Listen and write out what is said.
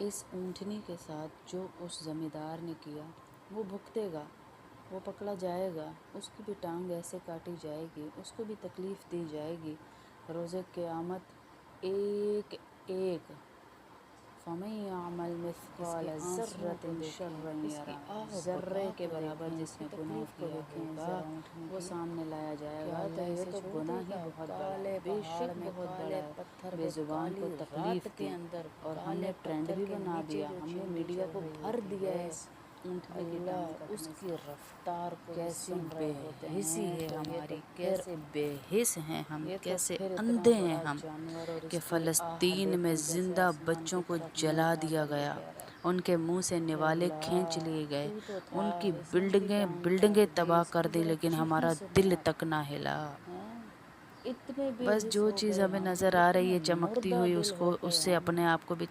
اس اونٹنی کے ساتھ جو اس زمیندار نے کیا وہ بھگتے گا، وہ پکڑا جائے گا، اس کی بھی ٹانگ ایسے کاٹی جائے گی، اس کو بھی تکلیف دی جائے گی روز قیامت۔ ایک ایک فَمَن يَعْمَلْ مِثْقَالَ ذَرَّةٍ شَرًّا يَرَهُ، ذرے کے برابر جس نے گناہ کیا ہوگا وہ سامنے لایا جائے گا تو یہ تو گناہ ہی بہت بڑا ہے، بے شک بہت بڑا ہے۔ بے زبان کو تکلیف دی اور ہم نے ٹرینڈ بھی بنا دیا، ہم نے میڈیا کو بھر دیا ہے اس اونٹنی کی ٹانگ کٹنے سے۔ اس کی رفتار کیسی بے حسی ہے ہماری، کیسے بے حس ہیں ہم، کیسے اندھے ہیں ہم کہ فلسطین میں زندہ بچوں کو جلا دیا گیا، ان کے منہ سے نوالے کھینچ لیے گئے، ان کی بلڈنگیں تباہ کر دی، لیکن ہمارا دل تک نہ ہلا۔ بس جو چیز ہمیں نظر آ رہی ہے چمکتی ہوئی اس سے اپنے آپ کو بھی